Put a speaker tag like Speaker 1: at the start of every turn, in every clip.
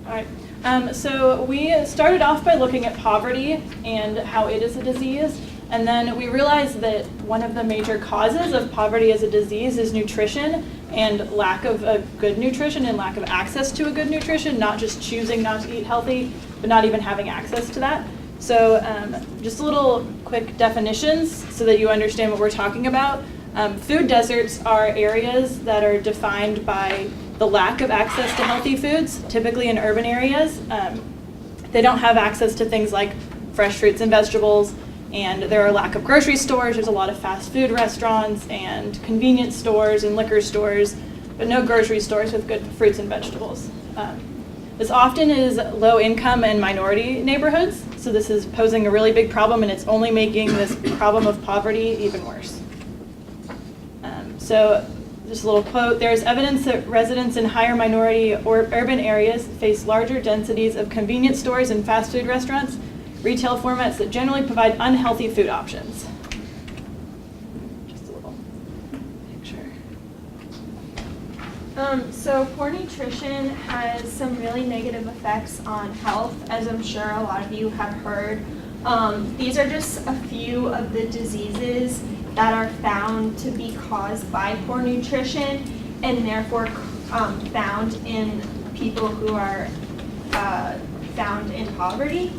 Speaker 1: All right. So we started off by looking at poverty and how it is a disease. And then we realized that one of the major causes of poverty as a disease is nutrition and lack of a good nutrition and lack of access to a good nutrition, not just choosing not to eat healthy, but not even having access to that. So just a little quick definitions so that you understand what we're talking about. Food deserts are areas that are defined by the lack of access to healthy foods, typically in urban areas. They don't have access to things like fresh fruits and vegetables, and there are a lack of grocery stores. There's a lot of fast food restaurants and convenience stores and liquor stores, but no grocery stores with good fruits and vegetables. This often is low income and minority neighborhoods, so this is posing a really big problem, and it's only making this problem of poverty even worse. So just a little quote, there is evidence that residents in higher minority or urban areas face larger densities of convenience stores and fast food restaurants, retail formats that generally provide unhealthy food options. Just a little picture.
Speaker 2: So poor nutrition has some really negative effects on health, as I'm sure a lot of you have heard. These are just a few of the diseases that are found to be caused by poor nutrition and therefore found in people who are found in poverty.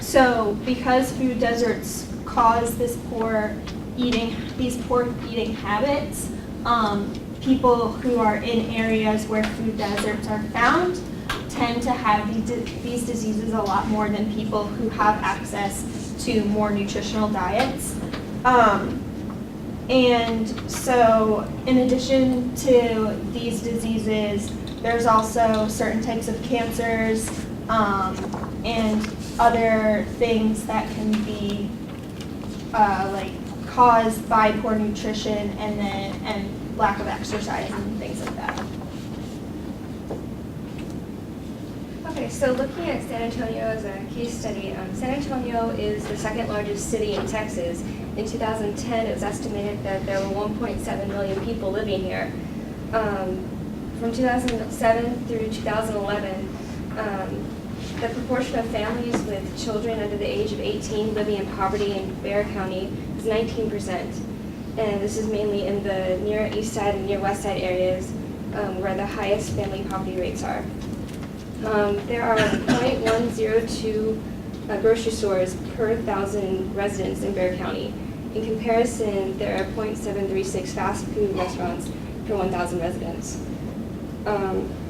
Speaker 2: So because food deserts cause these poor eating habits, people who are in areas where food deserts are found tend to have these diseases a lot more than people who have access to more nutritional diets. And so in addition to these diseases, there's also certain types of cancers and other things that can be like caused by poor nutrition and lack of exercise and things like that.
Speaker 3: Okay, so looking at San Antonio as a case study, San Antonio is the second largest city in Texas. In 2010, it was estimated that there were 1.7 million people living here. From 2007 through 2011, the proportion of families with children under the age of 18 living in poverty in Bexar County is 19%. And this is mainly in the near east side and near west side areas where the highest family poverty rates are. There are 0.102 grocery stores per 1,000 residents in Bexar County. In comparison, there are 0.736 fast food restaurants per 1,000 residents.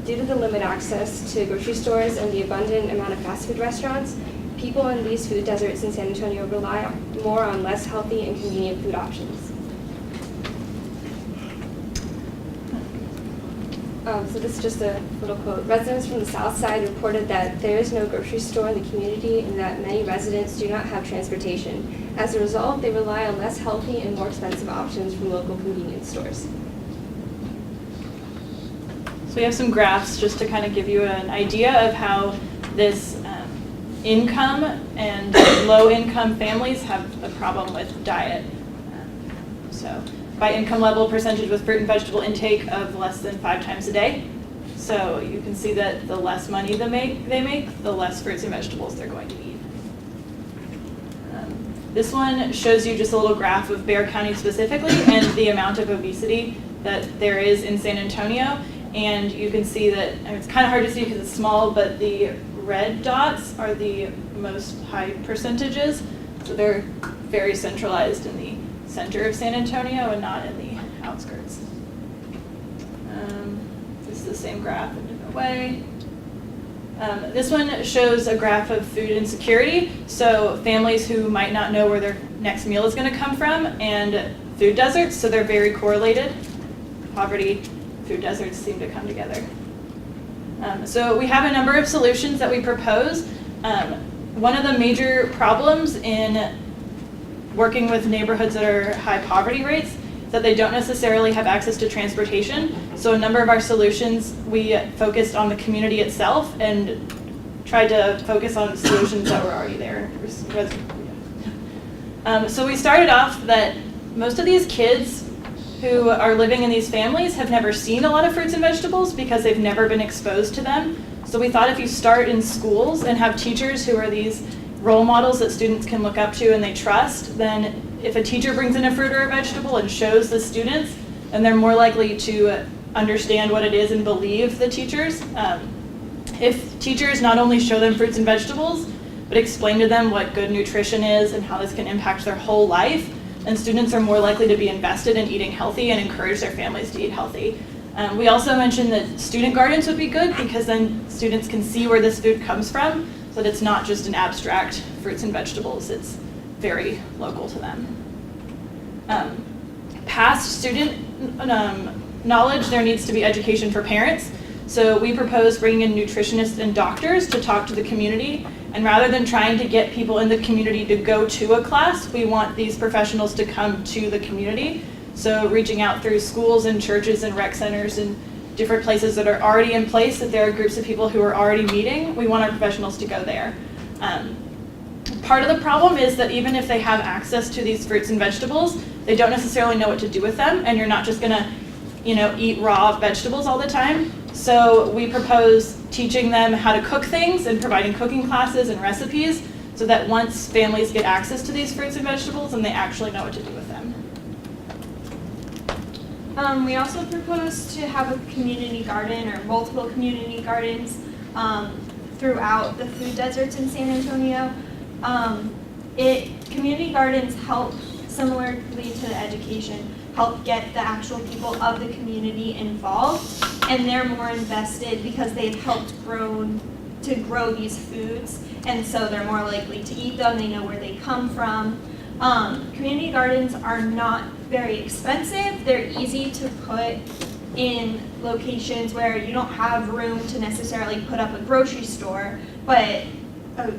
Speaker 3: Due to the limited access to grocery stores and the abundant amount of fast food restaurants, people in these food deserts in San Antonio rely more on less healthy and convenient food options. So this is just a little quote. Residents from the south side reported that there is no grocery store in the community and that many residents do not have transportation. As a result, they rely on less healthy and more expensive options from local convenience stores.
Speaker 1: So we have some graphs just to kind of give you an idea of how this income and low-income families have a problem with diet. So by income level, percentage with fruit and vegetable intake of less than 5 times a day. So you can see that the less money they make, the less fruits and vegetables they're going to eat. This one shows you just a little graph of Bexar County specifically and the amount of obesity that there is in San Antonio. And you can see that, and it's kind of hard to see because it's small, but the red dots are the most high percentages. So they're very centralized in the center of San Antonio and not in the outskirts. This is the same graph in a different way. This one shows a graph of food insecurity. So families who might not know where their next meal is going to come from, and food deserts, so they're very correlated. Poverty, food deserts seem to come together. So we have a number of solutions that we propose. One of the major problems in working with neighborhoods that are high poverty rates is that they don't necessarily have access to transportation. So a number of our solutions, we focused on the community itself and tried to focus on solutions that were already there. So we started off that most of these kids who are living in these families have never seen a lot of fruits and vegetables because they've never been exposed to them. So we thought if you start in schools and have teachers who are these role models that students can look up to and they trust, then if a teacher brings in a fruit or a vegetable and shows the students, then they're more likely to understand what it is and believe the teachers. If teachers not only show them fruits and vegetables, but explain to them what good nutrition is and how this can impact their whole life, then students are more likely to be invested in eating healthy and encourage their families to eat healthy. We also mentioned that student gardens would be good because then students can see where this food comes from, so that it's not just an abstract fruits and vegetables, it's very local to them. Past student knowledge, there needs to be education for parents. So we propose bringing in nutritionists and doctors to talk to the community, and rather than trying to get people in the community to go to a class, we want these professionals to come to the community. So reaching out through schools and churches and rec centers and different places that are already in place, that there are groups of people who are already meeting, we want our professionals to go there. Part of the problem is that even if they have access to these fruits and vegetables, they don't necessarily know what to do with them, and you're not just gonna, eat raw vegetables all the time. So we propose teaching them how to cook things and providing cooking classes and recipes so that once families get access to these fruits and vegetables, then they actually know what to do with them.
Speaker 2: We also propose to have a community garden or multiple community gardens throughout the food deserts in San Antonio. Community gardens help, similarly to the education, help get the actual people of the community involved, and they're more invested because they've helped grow these foods, and so they're more likely to eat them. They know where they come from. Community gardens are not very expensive. They're easy to put in locations where you don't have room to necessarily put up a grocery store, but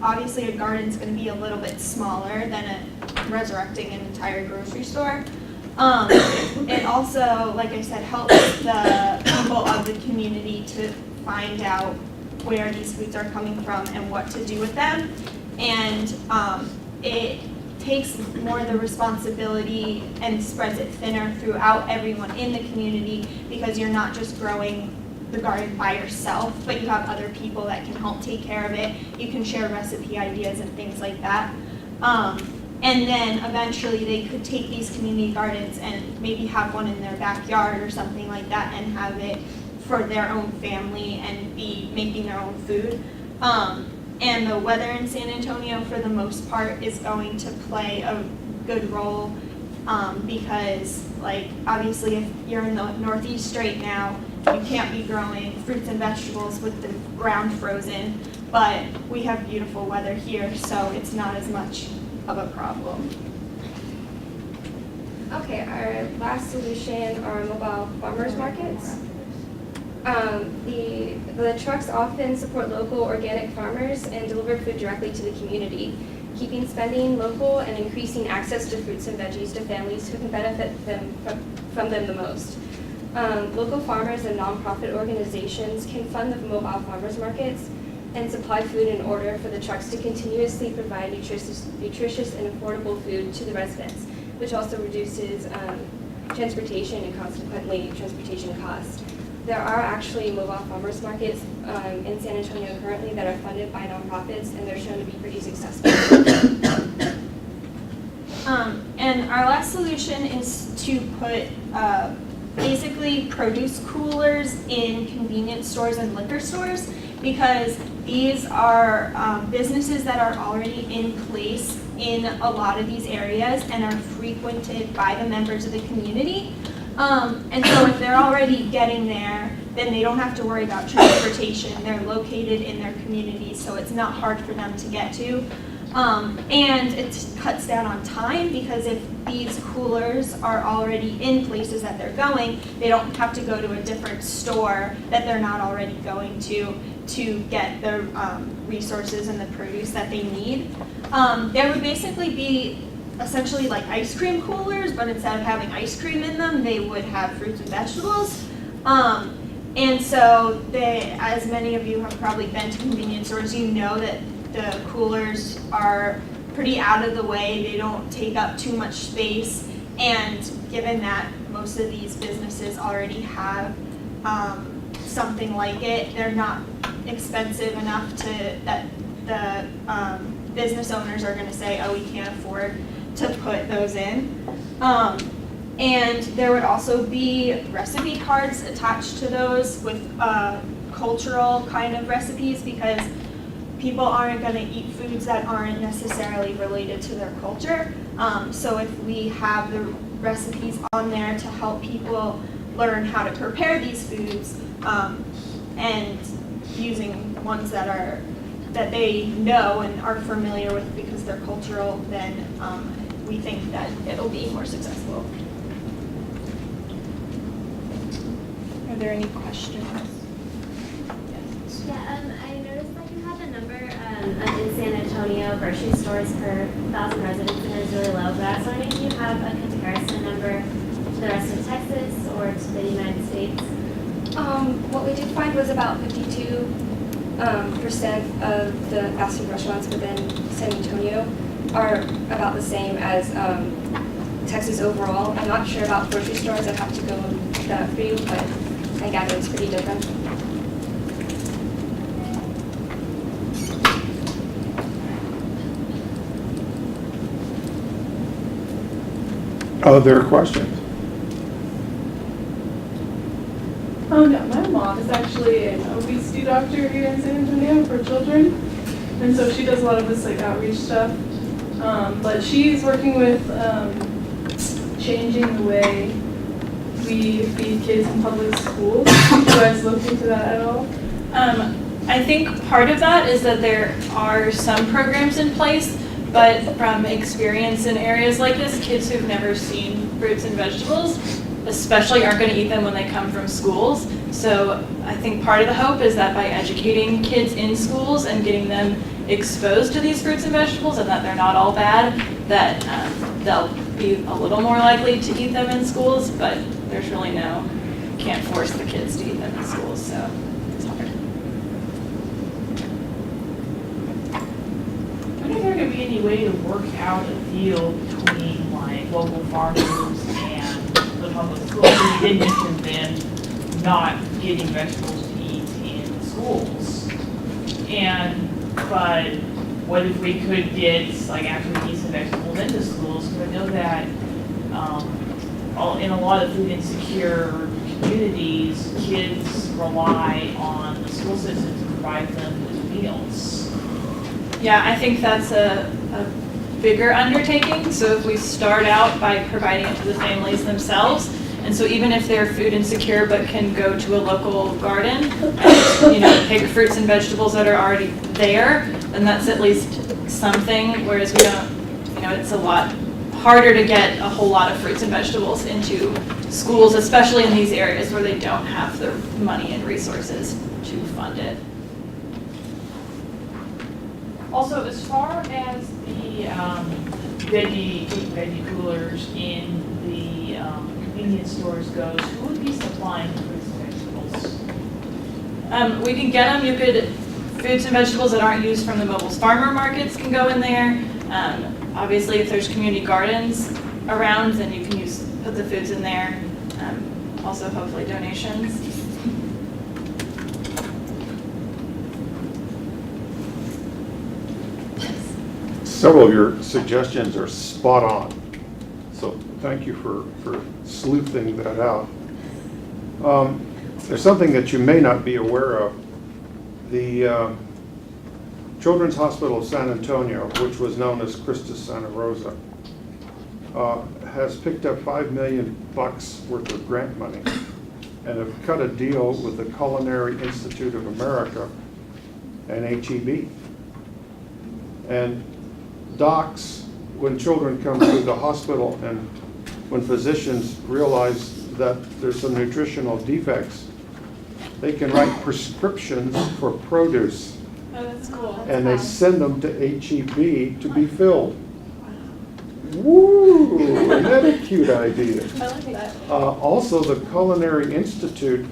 Speaker 2: obviously a garden's going to be a little bit smaller than resurrecting an entire grocery store. It also, like I said, helps the people of the community to find out where these foods are coming from and what to do with them. And it takes more of the responsibility and spreads it thinner throughout everyone in the community, because you're not just growing the garden by yourself, but you have other people that can help take care of it. You can share recipe ideas and things like that. And then eventually they could take these community gardens and maybe have one in their backyard or something like that and have it for their own family and be making their own food. And the weather in San Antonio, for the most part, is going to play a good role because, obviously if you're in the Northeast right now, you can't be growing fruits and vegetables with the ground frozen, but we have beautiful weather here, so it's not as much of a problem.
Speaker 3: Okay, our last solution are mobile farmers markets. The trucks often support local organic farmers and deliver food directly to the community, keeping spending local and increasing access to fruits and veggies to families who can benefit from them the most. Local farmers and nonprofit organizations can fund the mobile farmers markets and supply food in order for the trucks to continuously provide nutritious and affordable food to the residents, which also reduces transportation and consequently transportation costs. There are actually mobile farmers markets in San Antonio currently that are funded by nonprofits, and they're shown to be pretty successful.
Speaker 2: And our last solution is to put basically produce coolers in convenience stores and liquor stores, because these are businesses that are already in place in a lot of these areas and are frequented by the members of the community. And so if they're already getting there, then they don't have to worry about transportation. They're located in their community, so it's not hard for them to get to. And it cuts down on time, because if these coolers are already in places that they're going, they don't have to go to a different store that they're not already going to get the resources and the produce that they need. There would basically be essentially like ice cream coolers, but instead of having ice cream in them, they would have fruits and vegetables. And so as many of you have probably been to convenience stores, you know that the coolers are pretty out of the way. They don't take up too much space, and given that most of these businesses already have something like it. They're not expensive enough that the business owners are going to say, oh, we can't afford to put those in. And there would also be recipe cards attached to those with cultural kind of recipes, because people aren't going to eat foods that aren't necessarily related to their culture. So if we have the recipes on there to help people learn how to prepare these foods, and using ones that they know and are familiar with because they're cultural, then we think that it'll be more successful. Are there any questions? Yes.
Speaker 4: Yeah, I noticed that you had the number in San Antonio grocery stores per 1,000 residents, and it's really low. But I was wondering if you have a comparison number to the rest of Texas or to the United States.
Speaker 3: What we did find was about 52% of the fast food restaurants within San Antonio are about the same as Texas overall. I'm not sure about grocery stores. I'd have to go and look that up for you, but I gather it's pretty different.
Speaker 5: Other questions?
Speaker 6: Yeah, my mom is actually an obesity doctor here in San Antonio for children, and so she does a lot of this like outreach stuff. But she's working with changing the way we feed kids in public schools. You guys looked into that at all?
Speaker 1: I think part of that is that there are some programs in place, but from experience in areas like this, kids who've never seen fruits and vegetables especially aren't going to eat them when they come from schools. So I think part of the hope is that by educating kids in schools and getting them exposed to these fruits and vegetables and that they're not all bad, that they'll be a little more likely to eat them in schools, but there's really can't force the kids to eat them in schools, so it's hard.
Speaker 7: I wonder if there could be any way to work out a deal between like local farmers and the public schools. You did mention them not getting vegetables to eat in schools. But what if we could get like actually decent vegetables into schools? Because I know that in a lot of food insecure communities, kids rely on the school system to provide them with meals.
Speaker 1: Yeah, I think that's a bigger undertaking. So if we start out by providing it to the families themselves, and so even if they're food insecure but can go to a local garden and pick fruits and vegetables that are already there, then that's at least something. Whereas we don't, it's a lot harder to get a whole lot of fruits and vegetables into schools, especially in these areas where they don't have the money and resources to fund it.
Speaker 7: Also, as far as the veggie coolers in the convenience stores goes, who would be supplying the fruits and vegetables?
Speaker 1: We can get them. Fruits and vegetables that aren't used from the Mobiles farmer markets can go in there. Obviously, if there's community gardens around, then you can put the foods in there. Also, hopefully, donations.
Speaker 5: Several of your suggestions are spot on, so thank you for sleuthing that out. There's something that you may not be aware of. The Children's Hospital of San Antonio, which was known as Christus Santa Rosa, has picked up $5 million worth of grant money and have cut a deal with the Culinary Institute of America and HEB. And docs, when children come to the hospital and when physicians realize that there's some nutritional defects, they can write prescriptions for produce.
Speaker 1: Oh, that's cool.
Speaker 5: And they send them to HEB to be filled. Woo! Isn't that a cute idea?
Speaker 1: I like that.
Speaker 5: Also, the Culinary Institute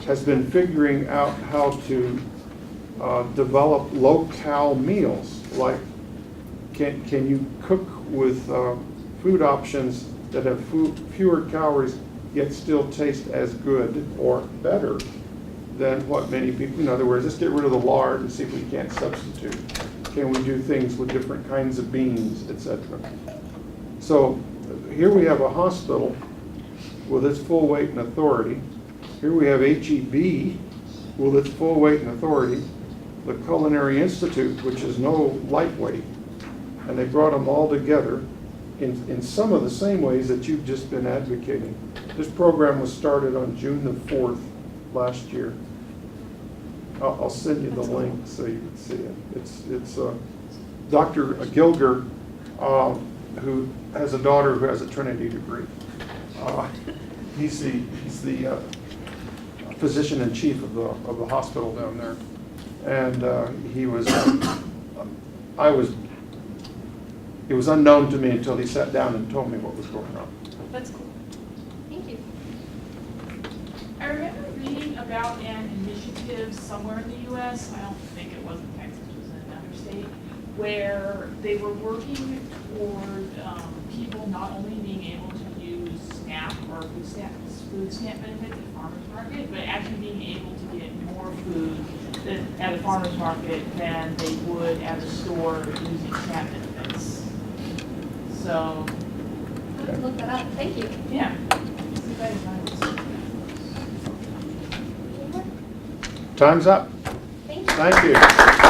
Speaker 5: has been figuring out how to develop low-cal meals. Like, can you cook with food options that have fewer calories yet still taste as good or better than what many people, in other words, let's get rid of the lard and see if we can't substitute. Can we do things with different kinds of beans, etc. So here we have a hospital with its full weight and authority. Here we have HEB with its full weight and authority. The Culinary Institute, which is no lightweight, and they brought them all together in some of the same ways that you've just been advocating. This program was started on June the 4th last year. I'll send you the link so you can see it. It's Dr. Gilger, who has a daughter who has a Trinity degree. He's the physician-in-chief of the hospital down there. And he was, it was unknown to me until he sat down and told me what was going on.
Speaker 1: That's cool.
Speaker 3: Thank you.
Speaker 7: I remember reading about an initiative somewhere in the U.S., I don't think it was in Texas, it was in another state, where they were working toward people not only being able to use SNAP or food stamp benefits at the farmer's market, but actually being able to get more food at a farmer's market than they would at a store using SNAP benefits. So,
Speaker 3: I'll have to look that up. Thank you.
Speaker 7: yeah.
Speaker 5: Time's up.
Speaker 3: Thank you.
Speaker 5: Thank you.